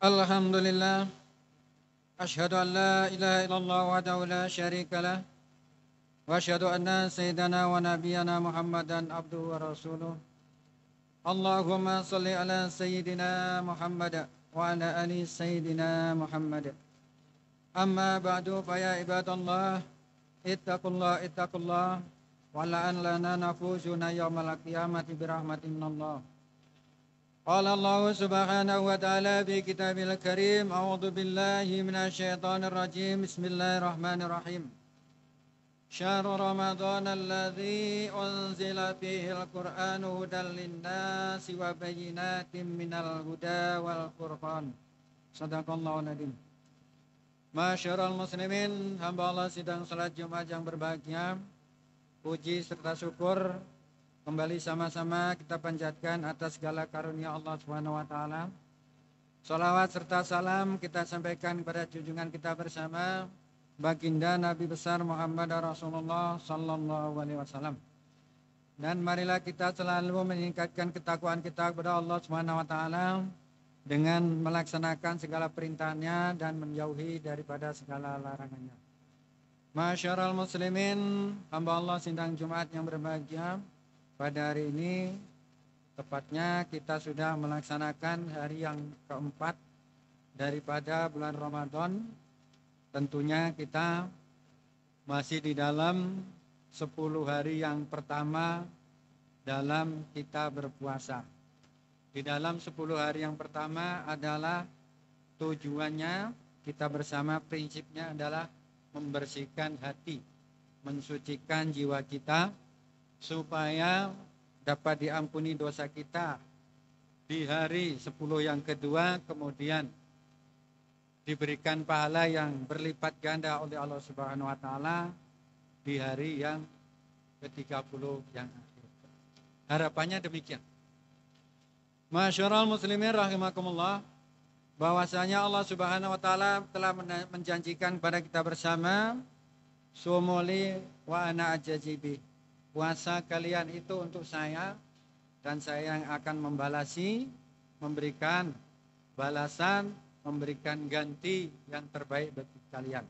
Alhamdulillah, asyhadu an la ilaha illallah wahdahu la syarika lah, wa asyhadu anna sayyidana wa nabiyyana Muhammadan abduhu wa rasuluh. Allahumma salli ala sayyidina Muhammad wa ala ali sayyidina Muhammad. Amma ba'du fa ya ibadallah, ittaqullah wa la'an lana nafuzuna yawmal qiyamati birahmatin minallah. قال الله سبحانه وتعالى في كتابه الكريم أعوذ بالله من الشيطان الرجيم بسم الله الرحمن الرحيم شهر رمضان الذي أنزل فيه القرآن هدى للناس وبينات من الهدى والفرقان صدق الله العظيم. Masyarul muslimin, hamba Allah sidang salat Jumat yang berbahagia, puji serta syukur kembali sama-sama kita panjatkan atas segala karunia Allah Subhanahu wa taala. Salawat serta salam kita sampaikan kepada junjungan kita bersama baginda Nabi besar Muhammad Rasulullah sallallahu alaihi wasallam. Dan marilah kita selalu meningkatkan ketakwaan kita kepada Allah Subhanahu wa taala dengan melaksanakan segala perintahnya dan menjauhi daripada segala larangannya. Masyarul muslimin, hamba Allah sidang Jumat yang berbahagia. Pada hari ini, tepatnya kita sudah melaksanakan hari yang keempat daripada bulan Ramadan. Tentunya kita masih di dalam 10 hari yang pertama dalam kita berpuasa. Di dalam 10 hari yang pertama adalah tujuannya kita bersama, prinsipnya adalah membersihkan hati, mensucikan jiwa kita, supaya dapat diampuni dosa kita di hari 10 yang kedua, kemudian diberikan pahala yang berlipat ganda oleh Allah Subhanahu wa taala di hari yang ke-30 yang akhir. Harapannya demikian. Masyarul muslimin rahimakumullah, bahwasanya Allah Subhanahu wa taala telah menjanjikan kepada kita bersama, sumuli wa ana ajazibi. Puasa kalian itu untuk saya, dan saya yang akan membalasi, memberikan balasan, memberikan ganti yang terbaik bagi kalian.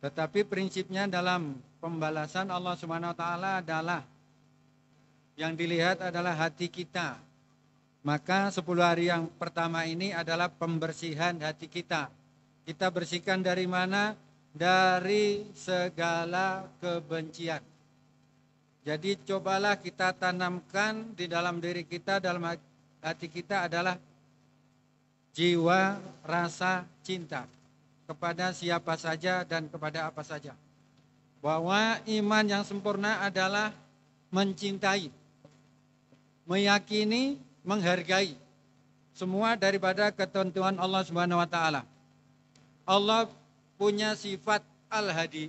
Tetapi prinsipnya dalam pembalasan Allah Subhanahu wa taala adalah yang dilihat adalah hati kita. Maka 10 hari yang pertama ini adalah pembersihan hati kita. Kita bersihkan dari mana? Dari segala kebencian. Jadi cobalah kita tanamkan di dalam diri kita, dalam hati kita adalah jiwa rasa cinta kepada siapa saja dan kepada apa saja. Bahwa iman yang sempurna adalah mencintai, meyakini, menghargai semua daripada ketentuan Allah Subhanahu wa taala. Allah punya sifat Al-Hadi,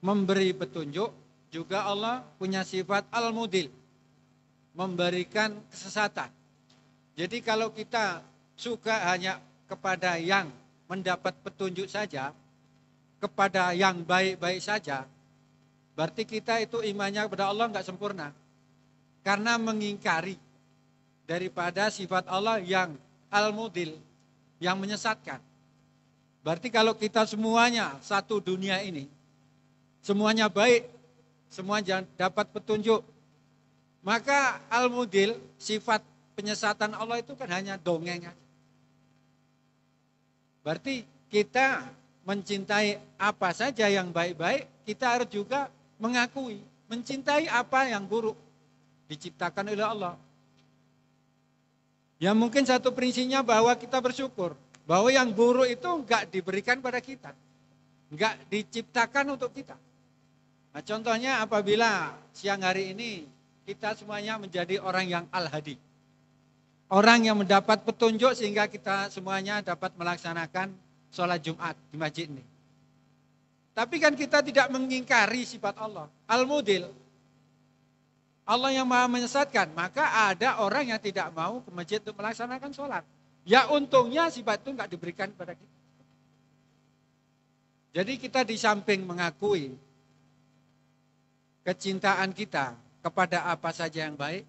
memberi petunjuk. Juga Allah punya sifat Al-Mudil, memberikan kesesatan. Jadi kalau kita suka hanya kepada yang mendapat petunjuk saja, kepada yang baik-baik saja, berarti kita itu imannya kepada Allah enggak sempurna. Karena mengingkari daripada sifat Allah yang Al-Mudil, yang menyesatkan. Berarti kalau kita semuanya satu dunia ini, semuanya baik, semua dapat petunjuk, maka Al-Mudil, sifat penyesatan Allah itu kan hanya dongeng aja. Berarti kita mencintai apa saja yang baik-baik, kita harus juga mengakui, mencintai apa yang buruk diciptakan oleh Allah. Ya mungkin satu prinsipnya bahwa kita bersyukur, bahwa yang buruk itu enggak diberikan pada kita, enggak diciptakan untuk kita. Nah, contohnya apabila siang hari ini kita semuanya menjadi orang yang Al-Hadi. Orang yang mendapat petunjuk sehingga kita semuanya dapat melaksanakan sholat Jumat di masjid ini. Tapi kan kita tidak mengingkari sifat Allah. Al-Mudil, Allah yang maha menyesatkan. Maka ada orang yang tidak mau ke masjid untuk melaksanakan sholat. Ya untungnya sifat itu enggak diberikan kepada kita. Jadi kita di samping mengakui kecintaan kita kepada apa saja yang baik,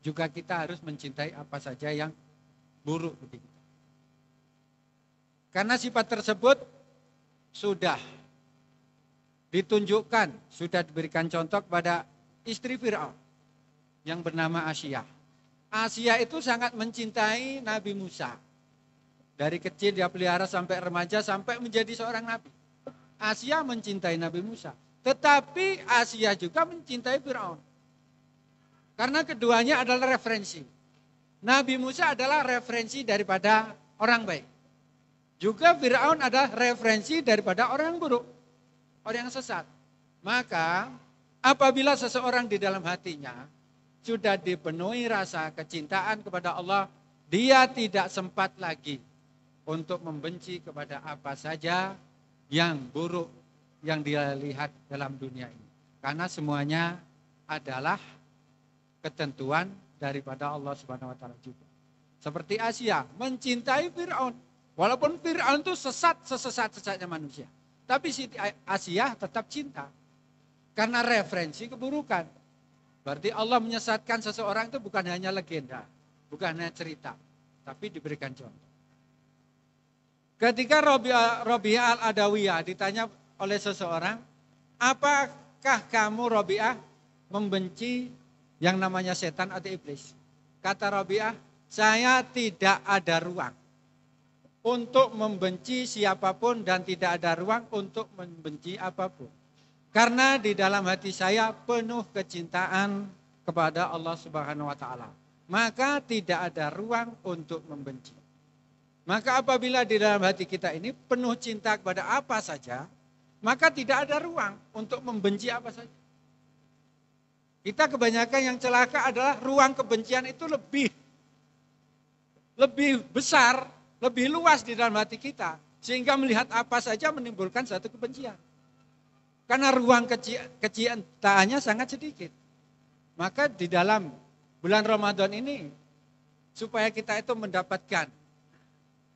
juga kita harus mencintai apa saja yang buruk bagi kita. Karena sifat tersebut sudah ditunjukkan, sudah diberikan contoh kepada istri Fir'aun yang bernama Asyiyah. Asyiyah itu sangat mencintai Nabi Musa. Dari kecil dia pelihara sampai remaja, sampai menjadi seorang nabi. Asyiyah mencintai Nabi Musa. Tetapi Asyiyah juga mencintai Fir'aun. Karena keduanya adalah referensi. Nabi Musa adalah referensi daripada orang baik. Juga Fir'aun adalah referensi daripada orang yang buruk, orang yang sesat. Maka apabila seseorang di dalam hatinya sudah dipenuhi rasa kecintaan kepada Allah, dia tidak sempat lagi untuk membenci kepada apa saja yang buruk yang dia lihat dalam dunia ini. Karena semuanya adalah ketentuan daripada Allah Subhanahu wa taala juga. Seperti Asyiyah mencintai Fir'aun. Walaupun Fir'aun itu sesat-sesatnya manusia. Tapi Siti Asyiyah tetap cinta. Karena referensi keburukan. Berarti Allah menyesatkan seseorang itu bukan hanya legenda. Bukan hanya cerita. Tapi diberikan contoh. Ketika Rabi'ah al-Adawiyah ditanya oleh seseorang, apakah kamu Rabi'ah membenci yang namanya setan atau iblis? Kata Rabi'ah, saya tidak ada ruang untuk membenci siapapun dan tidak ada ruang untuk membenci apapun. Karena di dalam hati saya penuh kecintaan kepada Allah Subhanahu wa taala. Maka tidak ada ruang untuk membenci. Maka apabila di dalam hati kita ini penuh cinta kepada apa saja, maka tidak ada ruang untuk membenci apa saja. Kita kebanyakan yang celaka adalah ruang kebencian itu lebih besar, lebih luas di dalam hati kita. Sehingga melihat apa saja menimbulkan satu kebencian. Karena ruang kecintaannya sangat sedikit. Maka di dalam bulan Ramadan ini, supaya kita itu mendapatkan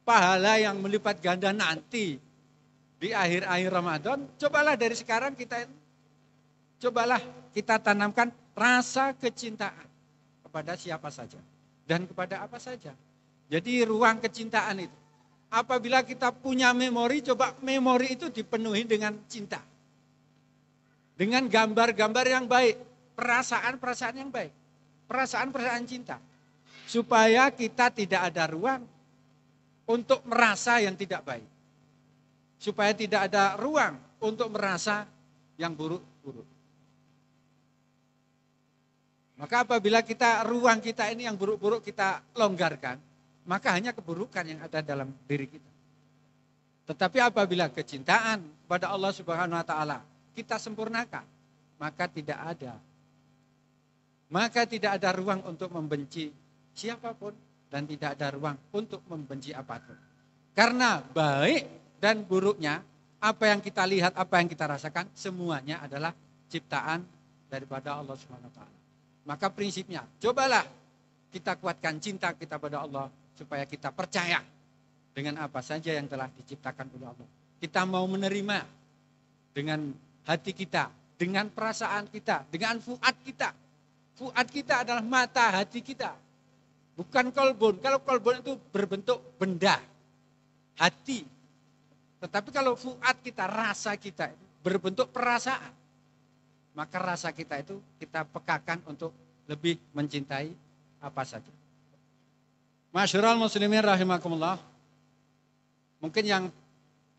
pahala yang melipat ganda nanti di akhir-akhir Ramadan, cobalah dari sekarang cobalah kita tanamkan rasa kecintaan kepada siapa saja dan kepada apa saja. Jadi ruang kecintaan itu, apabila kita punya memori, coba memori itu dipenuhi dengan cinta. Dengan gambar-gambar yang baik, perasaan-perasaan yang baik, perasaan-perasaan cinta. Supaya kita tidak ada ruang untuk merasa yang tidak baik. Supaya tidak ada ruang untuk merasa yang buruk-buruk. Maka apabila ruang kita ini yang buruk-buruk kita longgarkan, maka hanya keburukan yang ada dalam diri kita. Tetapi apabila kecintaan kepada Allah Subhanahu wa taala kita sempurnakan, maka tidak ada ruang untuk membenci siapapun dan tidak ada ruang untuk membenci apapun. Karena baik dan buruknya, apa yang kita lihat, apa yang kita rasakan, semuanya adalah ciptaan daripada Allah Subhanahu wa taala. Maka prinsipnya, cobalah kita kuatkan cinta kita pada Allah supaya kita percaya dengan apa saja yang telah diciptakan oleh Allah. Kita mau menerima dengan hati kita, dengan perasaan kita, dengan fuad kita. Fuad kita adalah mata hati kita. Bukan kolbun. Kalau kolbun itu berbentuk benda, hati. Tetapi kalau fuad kita, rasa kita berbentuk perasaan. Maka rasa kita itu kita pekakan untuk lebih mencintai apa saja. Masyarul muslimin rahimakumullah. Mungkin yang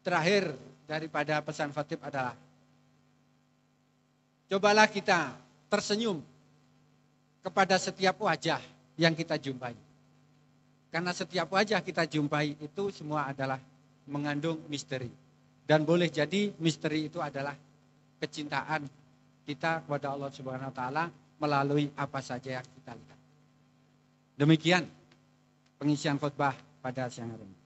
terakhir daripada pesan khatib adalah, cobalah kita tersenyum kepada setiap wajah yang kita jumpai. Karena setiap wajah kita jumpai itu semua adalah mengandung misteri. Dan boleh jadi misteri itu adalah kecintaan kita kepada Allah Subhanahu wa taala melalui apa saja yang kita lihat. Demikian pengisian khutbah pada siang hari ini.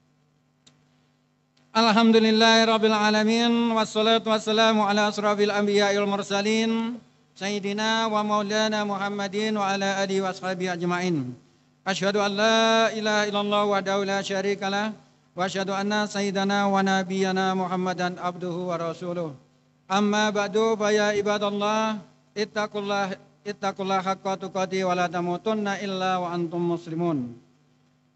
Alhamdulillahirabbil alamin wassalatu wassalamu ala asrofil anbiya'il mursalin sayyidina wa maulana Muhammadin wa ala alihi washabihi ajmain. Asyhadu an la ilaha illallah wahdahu la syarikalah wa asyhadu anna sayyidana wa nabiyyana Muhammadan abduhu wa rasuluh. Amma ba'du fa ya ibadallah ittaqullah haqqa tuqatih wa la tamutunna illa wa antum muslimun.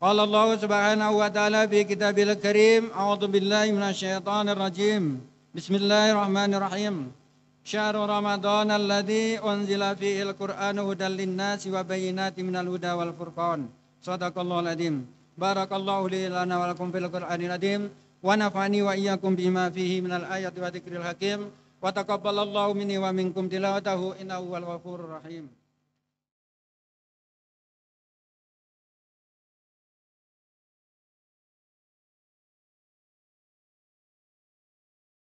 Qala Allah subhanahu wa ta'ala fi kitabil karim, a'udzu billahi minasyaitonir rajim. Bismillahirrahmanirrahim. Syahrul Ramadan alladzi unzila fihi al-Qur'anu hudan lin-nasi wa bayyinatin minal huda wal furqan. Shadaqallahul adzim. Barakallahu li lana wa lakum fil Qur'anil adzim wa nafa'ani wa iyyakum bima fihi minal ayati wa dzikril hakim. Wa taqabbalallahu minni wa minkum tilawatahu innahu huwal ghafurur rahim.